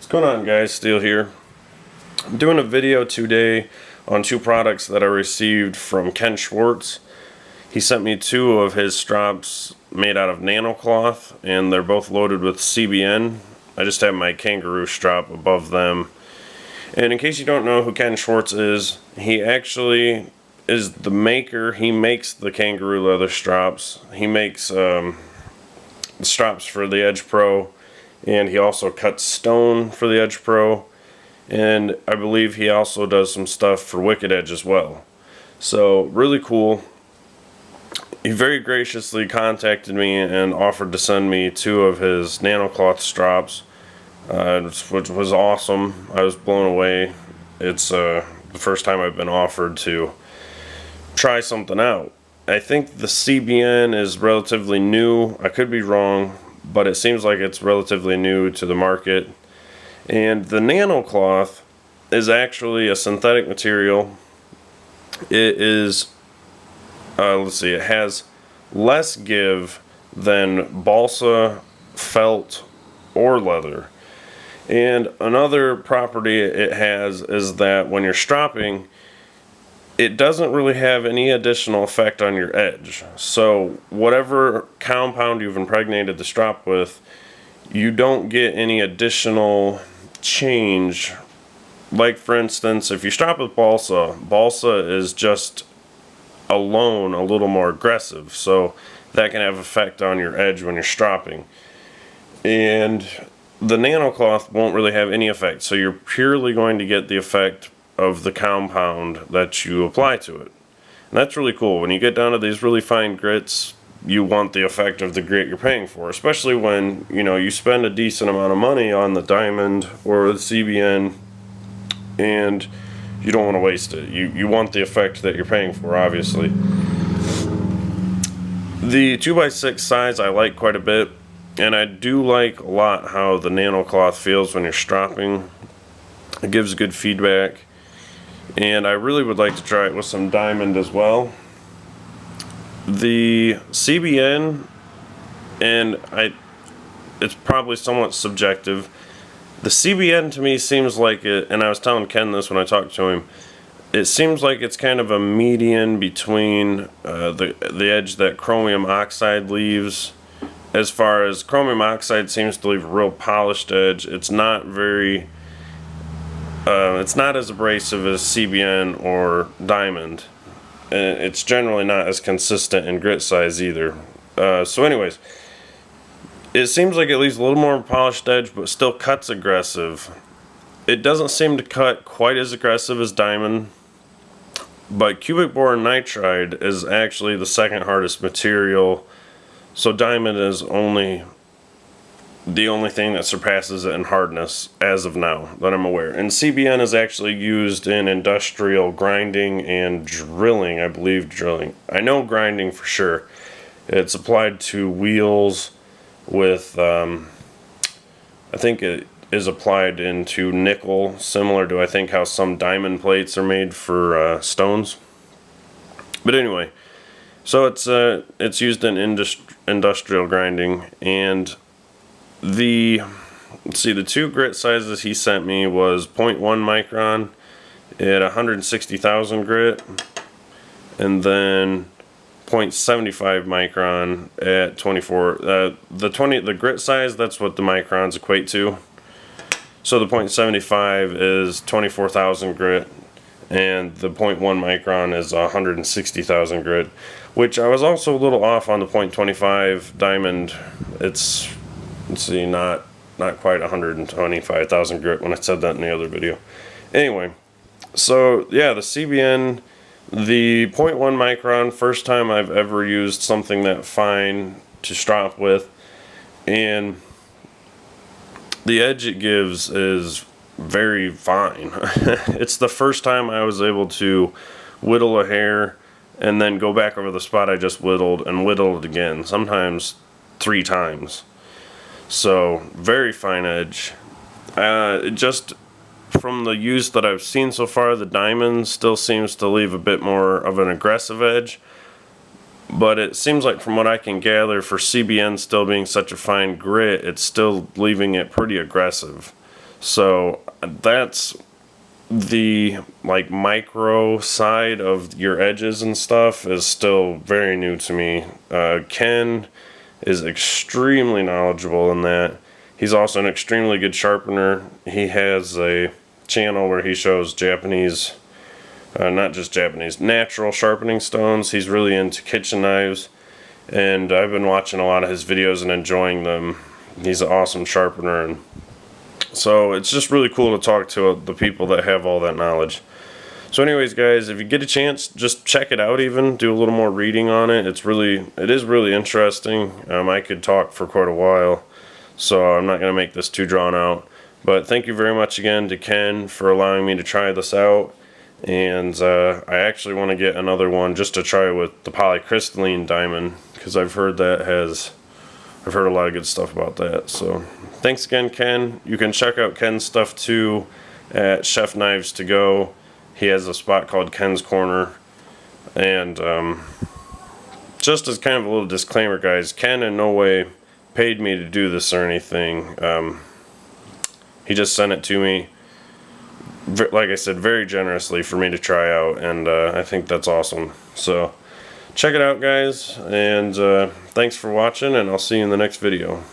What's going on, guys? Steele here. I'm doing a video today on two products that I received from Ken Schwartz. He sent me two of his strops made out of nano cloth, and they're both loaded with CBN. I just have my kangaroo strop above them. And in case you don't know who Ken Schwartz is, he actually is the maker. He makes the kangaroo leather strops. He makes the strops for the Edge Pro, and he also cuts stone for the Edge Pro, and I believe he also does some stuff for Wicked Edge as well. So really cool. He very graciously contacted me and offered to send me two of his nano cloth strops, which was awesome. I was blown away. It's the first time I've been offered to try something out. I think the CBN is relatively new. I could be wrong, but it seems like it's relatively new to the market. And the nano cloth is actually a synthetic material. It is, let's see, it has less give than balsa, felt, or leather. And another property it has is that when you're stropping, it doesn't really have any additional effect on your edge. So whatever compound you've impregnated the strop with, you don't get any additional change. Like, for instance, if you strop with balsa, balsa is just alone a little more aggressive, so that can have effect on your edge when you're stropping. And the nano cloth won't really have any effect, so you're purely going to get the effect of the compound that you apply to it. And that's really cool. When you get down to these really fine grits, you want the effect of the grit you're paying for, especially when, you know, you spend a decent amount of money on the diamond or the CBN and you don't want to waste it. You want the effect that you're paying for, obviously. The 2x6 size I like quite a bit, and I do like a lot how the nano cloth feels when you're stropping. It gives good feedback, and I really would like to try it with some diamond as well. The CBN, and it's probably somewhat subjective, the CBN to me seems like it, and I was telling Ken this when I talked to him, it seems like it's kind of a median between the edge that chromium oxide leaves. As far as chromium oxide seems to leave a real polished edge, it's not very it's not as abrasive as CBN or diamond, and it's generally not as consistent in grit size either. So anyways, it seems like it leaves a little more polished edge, but still cuts aggressive. It doesn't seem to cut quite as aggressive as diamond, but cubic boron nitride is actually the second hardest material, so diamond is the only thing that surpasses it in hardness as of now that I'm aware. And CBN is actually used in industrial grinding and drilling, I believe drilling. I know grinding for sure. It's applied to wheels with, I think it is applied into nickel, similar to I think how some diamond plates are made for stones. But anyway, so it's used in industrial grinding, and let's see, the two grit sizes he sent me was 0.1 micron at 160,000 grit, and then 0.75 micron at 24. The grit size, that's what the microns equate to. So the 0.75 is 24,000 grit, and the 0.1 micron is 160,000 grit, which I was also a little off on the 0.25 diamond. It's, let's see, not quite 125,000 grit when I said that in the other video. Anyway, so yeah, the CBN, the 0.1 micron, first time I've ever used something that fine to strop with, and the edge it gives is very fine. It's the first time I was able to whittle a hair and then go back over the spot I just whittled and whittle it again, sometimes 3 times. So very fine edge. Just from the use that I've seen so far, the diamond still seems to leave a bit more of an aggressive edge, but it seems like from what I can gather, for CBN still being such a fine grit, it's still leaving it pretty aggressive. So that's the like micro side of your edges and stuff is still very new to me. Ken is extremely knowledgeable in that. He's also an extremely good sharpener. He has a channel where he shows Japanese, not just Japanese, natural sharpening stones. He's really into kitchen knives, and I've been watching a lot of his videos and enjoying them. He's an awesome sharpener, and so it's just really cool to talk to the people that have all that knowledge. So anyways, guys, if you get a chance, just check it out even. Do a little more reading on it. It is really interesting. I could talk for quite a while, so I'm not going to make this too drawn out. But thank you very much again to Ken for allowing me to try this out. And I actually want to get another one just to try with the polycrystalline diamond, because I've heard a lot of good stuff about that. So thanks again, Ken. You can check out Ken's stuff too at Chef Knives to Go. He has a spot called Ken's Corner. And just as kind of a little disclaimer, guys, Ken in no way paid me to do this or anything. He just sent it to me, like I said, very generously for me to try out, and I think that's awesome. So check it out, guys, and thanks for watching, and I'll see you in the next video.